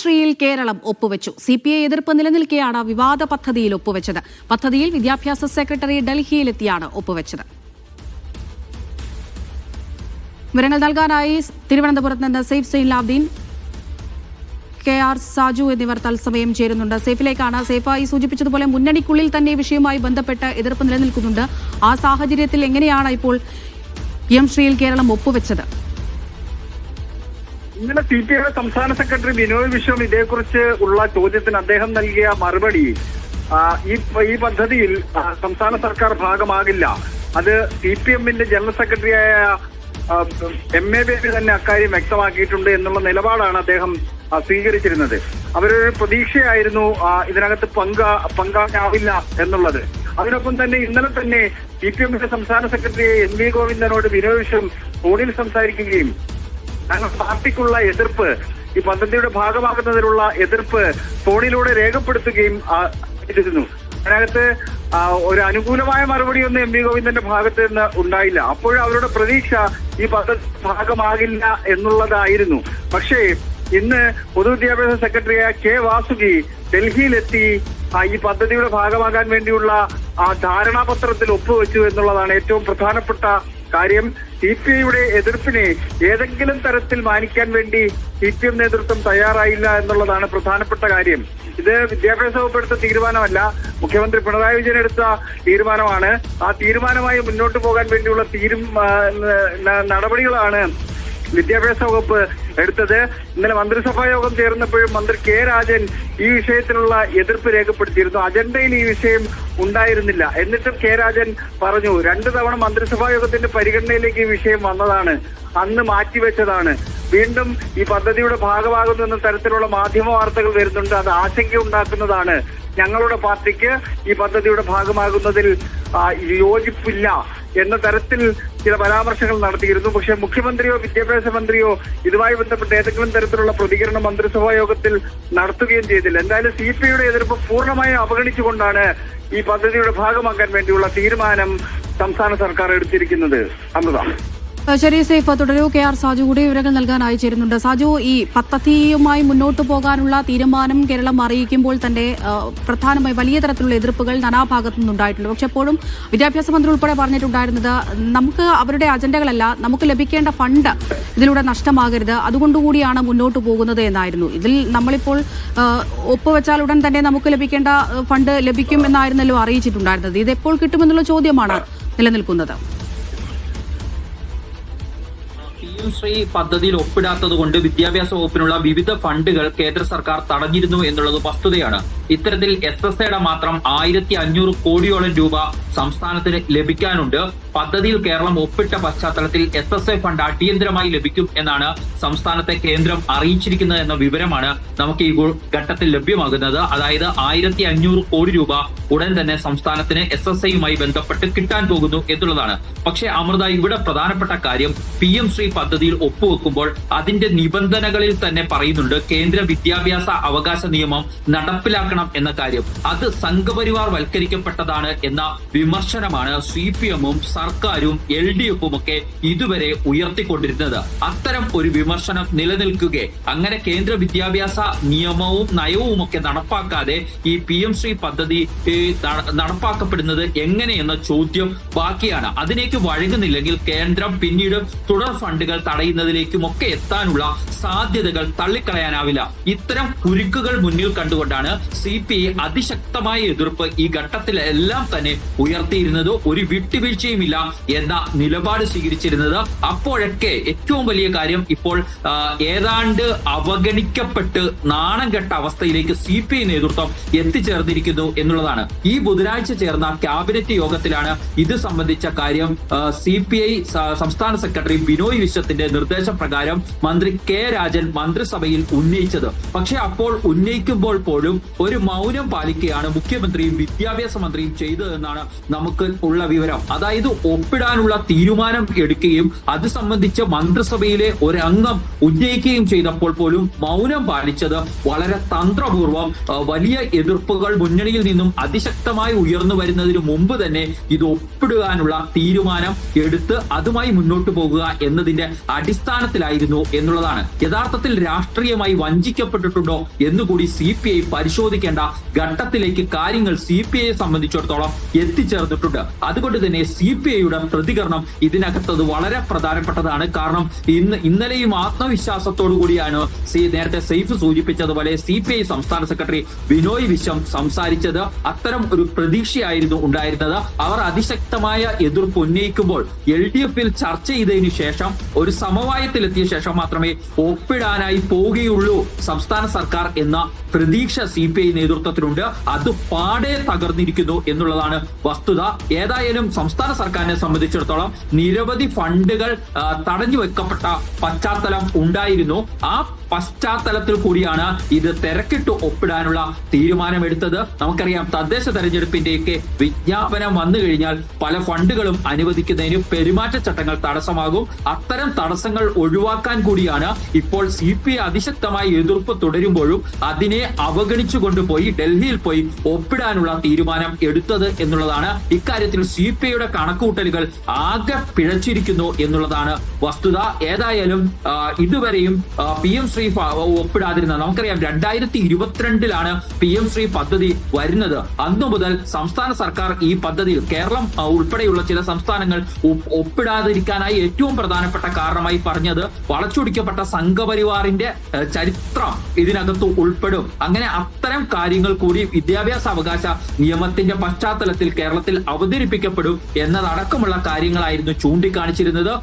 ശ്രീയിൽ കേരളം ഒപ്പുവെച്ചു. CPI എതിർപ്പ് നിലനിൽക്കെയാണ് വിവാദ പദ്ധതിയിൽ ഒപ്പുവെച്ചത്. പദ്ധതിയിൽ വിദ്യാഭ്യാസ സെക്രട്ടറി ഡൽഹിയിലെത്തിയാണ് ഒപ്പുവെച്ചത്. വിവരങ്ങൾ നൽകാനായി തിരുവനന്തപുരത്ത് നിന്ന് സെയ്ഫ് സൈനുലാബ്ദീൻ, KR സാജു എന്നിവർ തത്സമയം ചേരുന്നുണ്ട്. സെയ്ഫിലേക്കാണ്. സെയ്ഫായി സൂചിപ്പിച്ചതുപോലെ മുന്നണിക്കുള്ളിൽ തന്നെ വിഷയവുമായി ബന്ധപ്പെട്ട് എതിർപ്പ് നിലനിൽക്കുന്നുണ്ട്. ആ സാഹചര്യത്തിൽ എങ്ങനെയാണ് ഇപ്പോൾ PM ശ്രീയിൽ കേരളം ഒപ്പുവെച്ചത്? ഇന്നലെ CPI സംസ്ഥാന സെക്രട്ടറി ബിനോയ് വിശ്വം ഇതേക്കുറിച്ച് ഉള്ള ചോദ്യത്തിന് അദ്ദേഹം നൽകിയ മറുപടി ഈ പദ്ധതിയിൽ സംസ്ഥാന സർക്കാർ ഭാഗമാകില്ല. അത് CPM-ന്റെ ജനറൽ സെക്രട്ടറിയായ MA ബേബി തന്നെ അക്കാര്യം വ്യക്തമാക്കിയിട്ടുണ്ട് എന്നുള്ള നിലപാടാണ് അദ്ദേഹം സ്വീകരിച്ചിരുന്നത്. അവരൊരു പ്രതീക്ഷയായിരുന്നു ഇതിനകത്ത് പങ്കാളില്ല എന്നുള്ളത്. അതിനൊപ്പം തന്നെ ഇന്നലെ തന്നെ CPM-ന്റെ സംസ്ഥാന സെക്രട്ടറി NV ഗോവിന്ദനോട് ബിനോയ് വിശ്വം ഫോണിൽ സംസാരിക്കുകയും പാർട്ടിക്കുള്ള എതിർപ്പ്, ഈ പദ്ധതിയുടെ ഭാഗമാകുന്നതിനുള്ള എതിർപ്പ് ഫോണിലൂടെ രേഖപ്പെടുത്തുകയും ചെയ്തിരുന്നു. അതിനകത്ത് ഒരു അനുകൂലമായ മറുപടിയൊന്നും MV ഗോവിന്ദന്റെ ഭാഗത്ത് നിന്ന് ഉണ്ടായില്ല. അപ്പോൾ അവരുടെ പ്രതീക്ഷ ഈ പദ്ധതി ഭാഗമാകില്ല എന്നുള്ളതായിരുന്നു. പക്ഷേ ഇന്ന് പൊതുവിദ്യാഭ്യാസ സെക്രട്ടറിയായ K വാസുകി ഡൽഹിയിലെത്തി ഈ പദ്ധതിയുടെ ഭാഗമാകാൻ വേണ്ടിയുള്ള ധാരണാപത്രത്തിൽ ഒപ്പുവെച്ചു എന്നുള്ളതാണ് ഏറ്റവും പ്രധാനപ്പെട്ട കാര്യം. CPI-യുടെ എതിർപ്പിനെ ഏതെങ്കിലും തരത്തിൽ മാനിക്കാൻ വേണ്ടി CPM നേതൃത്വം തയ്യാറായില്ല എന്നുള്ളതാണ് പ്രധാനപ്പെട്ട കാര്യം. ഇത് വിദ്യാഭ്യാസ വകുപ്പ് എടുത്ത തീരുമാനമല്ല, മുഖ്യമന്ത്രി പിണറായി വിജയൻ എടുത്ത തീരുമാനമാണ്. ആ തീരുമാനമായി മുന്നോട്ട് പോകാൻ വേണ്ടിയുള്ള നടപടികളാണ് വിദ്യാഭ്യാസ വകുപ്പ് എടുത്തത്. ഇന്നലെ മന്ത്രിസഭാ യോഗം ചേർന്നപ്പോഴും മന്ത്രി K രാജൻ ഈ വിഷയത്തിലുള്ള എതിർപ്പ് രേഖപ്പെടുത്തിയിരുന്നു. അജണ്ടയിൽ ഈ വിഷയം ഉണ്ടായിരുന്നില്ല. എന്നിട്ടും K രാജൻ പറഞ്ഞു 2 തവണ മന്ത്രിസഭാ യോഗത്തിന്റെ പരിഗണനയിലേക്ക് ഈ വിഷയം വന്നതാണ്, അന്ന് മാറ്റിവെച്ചതാണ്. വീണ്ടും ഈ പദ്ധതിയുടെ ഭാഗമാകുന്നു എന്ന തരത്തിലുള്ള മാധ്യമ വാർത്തകൾ വരുന്നുണ്ട്. അത് ആശങ്കയുണ്ടാക്കുന്നതാണ്. ഞങ്ങളുടെ പാർട്ടിക്ക് ഈ പദ്ധതിയുടെ ഭാഗമാകുന്നതിൽ യോജിപ്പില്ല എന്ന തരത്തിൽ ചില പരാമർശങ്ങൾ നടത്തിയിരുന്നു. പക്ഷേ മുഖ്യമന്ത്രിയോ വിദ്യാഭ്യാസ മന്ത്രിയോ ഇതുമായി ബന്ധപ്പെട്ട് ഏതെങ്കിലും തരത്തിലുള്ള പ്രതികരണം മന്ത്രിസഭാ യോഗത്തിൽ നടത്തുകയും ചെയ്തില്ല. എന്തായാലും CPI-യുടെ എതിർപ്പ് പൂർണ്ണമായും അവഗണിച്ചുകൊണ്ടാണ് ഈ പദ്ധതിയുടെ ഭാഗമാക്കാൻ വേണ്ടിയുള്ള തീരുമാനം സംസ്ഥാന സർക്കാർ എടുത്തിരിക്കുന്നത്. അമൃത. ശരി സെയ്ഫ്, തുടരൂ. KR സാജു കൂടി വിവരങ്ങൾ നൽകാനായി ചേരുന്നുണ്ട്. സാജു, ഈ പദ്ധതിയുമായി മുന്നോട്ട് പോകാനുള്ള തീരുമാനം കേരളം അറിയിക്കുമ്പോൾ തന്നെ പ്രധാനമായി വലിയ തരത്തിലുള്ള എതിർപ്പുകൾ നാനാഭാഗത്തു നിന്നുണ്ടായിട്ടുണ്ട്. പക്ഷെ എപ്പോഴും വിദ്യാഭ്യാസ മന്ത്രി ഉൾപ്പെടെ പറഞ്ഞിട്ടുണ്ടായിരുന്നത് നമുക്ക് അവരുടെ അജണ്ടകളല്ല, നമുക്ക് ലഭിക്കേണ്ട ഫണ്ട് ഇതിലൂടെ നഷ്ടമാകരുത്, അതുകൊണ്ടുകൂടിയാണ് മുന്നോട്ട് പോകുന്നത് എന്നായിരുന്നു. ഇതിൽ നമ്മളിപ്പോൾ ഒപ്പുവെച്ചാൽ ഉടൻ തന്നെ നമുക്ക് ലഭിക്കേണ്ട ഫണ്ട് ലഭിക്കും എന്നായിരുന്നല്ലോ അറിയിച്ചിട്ടുണ്ടായിരുന്നത്. ഇതെപ്പോൾ കിട്ടുമെന്നുള്ള ചോദ്യമാണ് നിലനിൽക്കുന്നത്. PM ശ്രീ പദ്ധതിയിൽ ഒപ്പിടാത്തത് കൊണ്ട് വിദ്യാഭ്യാസ വകുപ്പിനുള്ള വിവിധ ഫണ്ടുകൾ കേന്ദ്ര സർക്കാർ തടഞ്ഞിരുന്നു എന്നുള്ളത് വസ്തുതയാണ്. ഇത്തരത്തിൽ SSAയുടെ മാത്രം 1500 കോടിയോളം രൂപ സംസ്ഥാനത്തിന് ലഭിക്കാനുണ്ട്. പദ്ധതിയിൽ കേരളം ഒപ്പിട്ട പശ്ചാത്തലത്തിൽ SSA ഫണ്ട് അടിയന്തരമായി ലഭിക്കും എന്നാണ് സംസ്ഥാനത്തെ കേന്ദ്രം അറിയിച്ചിരിക്കുന്നത് എന്ന വിവരമാണ് നമുക്ക് ഈ ഘട്ടത്തിൽ ലഭ്യമാകുന്നത്. അതായത് 1500 കോടി രൂപ ഉടൻ തന്നെ സംസ്ഥാനത്തിന് SSAയുമായി ബന്ധപ്പെട്ട് കിട്ടാൻ പോകുന്നു എന്നുള്ളതാണ്. പക്ഷേ അമൃത, ഇവിടെ പ്രധാനപ്പെട്ട കാര്യം PM ശ്രീ പദ്ധതിയിൽ ഒപ്പുവെക്കുമ്പോൾ അതിന്റെ നിബന്ധനകളിൽ തന്നെ പറയുന്നുണ്ട് കേന്ദ്ര വിദ്യാഭ്യാസ അവകാശ നിയമം നടപ്പിലാക്കണം എന്ന കാര്യം. അത് സംഘപരിവാർ വൽക്കരിക്കപ്പെട്ടതാണ് എന്ന വിമർശനമാണ് CPM-ഉം സർക്കാരും LDF-ഉം ഒക്കെ ഇതുവരെ ഉയർത്തിക്കൊണ്ടിരുന്നത്. അത്തരം ഒരു വിമർശനം നിലനിൽക്കുകയെ അങ്ങനെ കേന്ദ്ര വിദ്യാഭ്യാസ നിയമവും നയവും ഒക്കെ നടപ്പാക്കാതെ ഈ PM ശ്രീ പദ്ധതി നടപ്പാക്കപ്പെടുന്നത് എങ്ങനെയെന്ന ചോദ്യം ബാക്കിയാണ്. അതിലേക്ക് വഴങ്ങുന്നില്ലെങ്കിൽ കേന്ദ്രം പിന്നീട് തുടർ ഫണ്ടുകൾ തടയുന്നതിലേക്കുമൊക്കെ എത്താനുള്ള സാധ്യതകൾ തള്ളിക്കളയാനാവില്ല. ഇത്തരം കുരുക്കുകൾ മുന്നിൽ കണ്ടുകൊണ്ടാണ് CPI അതിശക്തമായ എതിർപ്പ് ഈ ഘട്ടത്തിലെല്ലാം തന്നെ ഉയർത്തിയിരുന്നത്. ഒരു വിട്ടുവീഴ്ചയുമില്ല എന്ന നിലപാട് സ്വീകരിച്ചിരുന്നത്. അപ്പോഴൊക്കെ ഏറ്റവും വലിയ കാര്യം ഇപ്പോൾ ഏതാണ്ട് അവഗണിക്കപ്പെട്ട് നാണം കെട്ട അവസ്ഥയിലേക്ക് CPI നേതൃത്വം എത്തിച്ചേർന്നിരിക്കുന്നു എന്നുള്ളതാണ്. ഈ ബുധനാഴ്ച ചേർന്ന ക്യാബിനറ്റ് യോഗത്തിലാണ് ഇത് സംബന്ധിച്ച കാര്യം CPI സംസ്ഥാന സെക്രട്ടറി ബിനോയ് വിശ്വത്തിന്റെ നിർദ്ദേശപ്രകാരം മന്ത്രി K രാജൻ മന്ത്രിസഭയിൽ ഉന്നയിച്ചത്. പക്ഷെ അപ്പോൾ ഉന്നയിക്കുമ്പോൾ പോലും ഒരു മൗനം പാലിക്കുകയാണ് മുഖ്യമന്ത്രിയും വിദ്യാഭ്യാസ മന്ത്രിയും ചെയ്തതെന്നാണ് നമുക്ക് ഉള്ള വിവരം. അതായത് ഒപ്പിടാനുള്ള തീരുമാനം എടുക്കുകയും അത് സംബന്ധിച്ച് മന്ത്രിസഭയിലെ ഒരംഗം ഉന്നയിക്കുകയും ചെയ്തപ്പോൾ പോലും മൗനം പാലിച്ചത് വളരെ തന്ത്രപൂർവ്വം വലിയ എതിർപ്പുകൾ മുന്നണിയിൽ നിന്നും അതിശക്തമായി ഉയർന്നു വരുന്നതിന് മുമ്പ് തന്നെ ഇത് ഒപ്പിടുവാനുള്ള തീരുമാനം എടുത്ത് അതുമായി മുന്നോട്ട് പോകുക എന്നതിന്റെ അടിസ്ഥാനത്തിലായിരുന്നു എന്നുള്ളതാണ്. യഥാർത്ഥത്തിൽ രാഷ്ട്രീയമായി വഞ്ചിക്കപ്പെട്ടിട്ടുണ്ടോ എന്നുകൂടി CPI പരിശോധിക്കേണ്ട ഘട്ടത്തിലേക്ക് കാര്യങ്ങൾ CPIയെ സംബന്ധിച്ചിടത്തോളം എത്തിച്ചേർന്നിട്ടുണ്ട്. അതുകൊണ്ട് തന്നെ CPIയുടെ പ്രതികരണം ഇതിനകത്തത് വളരെ പ്രധാനപ്പെട്ടതാണ്. കാരണം ഇന്നലെയും ആത്മവിശ്വാസത്തോടു കൂടിയാണ് നേരത്തെ സെയ്ഫ് സൂചിപ്പിച്ചതുപോലെ CPI സംസ്ഥാന സെക്രട്ടറി ബിനോയ് വിശ്വം സംസാരിച്ചത്. അത്തരം ഒരു പ്രതീക്ഷയായിരുന്നു ഉണ്ടായിരുന്നത്. അവർ അതിശക്തമായ എതിർപ്പ് ഉന്നയിക്കുമ്പോൾ LDF-ൽ ചർച്ച ചെയ്തതിനു ശേഷം ഒരു സമവായത്തിലെത്തിയ ശേഷം മാത്രമേ ഒപ്പിടാനായി പോവുകയുള്ളൂ സംസ്ഥാന സർക്കാർ എന്ന പ്രതീക്ഷ CPI നേതൃത്വത്തിലുണ്ട്. അത് പാടെ തകർന്നിരിക്കുന്നു എന്നുള്ളതാണ് വസ്തുത. ഏതായാലും സംസ്ഥാന സർക്കാരിനെ സംബന്ധിച്ചിടത്തോളം നിരവധി ഫണ്ടുകൾ തടഞ്ഞു വെക്കപ്പെട്ട പശ്ചാത്തലം ഉണ്ടായിരുന്നു. ആ പശ്ചാത്തലത്തിൽ കൂടിയാണ് ഇത് തിരക്കിട്ട് ഒപ്പിടാനുള്ള തീരുമാനമെടുത്തത്. നമുക്കറിയാം, തദ്ദേശ തെരഞ്ഞെടുപ്പിന്റെയൊക്കെ വിജ്ഞാപനം വന്നു കഴിഞ്ഞാൽ പല ഫണ്ടുകളും അനുവദിക്കുന്നതിന് പെരുമാറ്റച്ചട്ടങ്ങൾ തടസ്സമാകും. അത്തരം തടസ്സങ്ങൾ ഒഴിവാക്കാൻ കൂടിയാണ് ഇപ്പോൾ CPI അതിശക്തമായ എതിർപ്പ് തുടരുമ്പോഴും അതിനെ അവഗണിച്ചുകൊണ്ടുപോയി ഡൽഹിയിൽ പോയി ഒപ്പിടാനുള്ള തീരുമാനം എടുത്തത് എന്നുള്ളതാണ്. ഇക്കാര്യത്തിൽ CPIയുടെ കണക്കുകൂട്ടലുകൾ ആകെ പിഴച്ചിരിക്കുന്നു എന്നുള്ളതാണ് വസ്തുത. ഏതായാലും ഇതുവരെയും PM ശ്രീ ഒപ്പിടാതിരുന്ന, നമുക്കറിയാം 2022 PM ശ്രീ പദ്ധതി വരുന്നത്. അന്നു മുതൽ സംസ്ഥാന സർക്കാർ ഈ പദ്ധതിയിൽ കേരളം ഉൾപ്പെടെയുള്ള ചില സംസ്ഥാനങ്ങൾ ഒപ്പിടാതിരിക്കാനായി ഏറ്റവും പ്രധാനപ്പെട്ട കാരണമായി പറഞ്ഞത് വളച്ചൊടിക്കപ്പെട്ട സംഘപരിവാറിന്റെ ചരിത്രം ഇതിനകത്ത് ഉൾപ്പെടും. അങ്ങനെ അത്തരം കാര്യങ്ങൾ കൂടി വിദ്യാഭ്യാസ അവകാശ നിയമത്തിന്റെ പശ്ചാത്തലത്തിൽ കേരളത്തിൽ അവതരിപ്പിക്കപ്പെടും എന്നതടക്കമുള്ള കാര്യങ്ങളായിരുന്നു ചൂണ്ടിക്കാണിച്ചിരുന്നത്.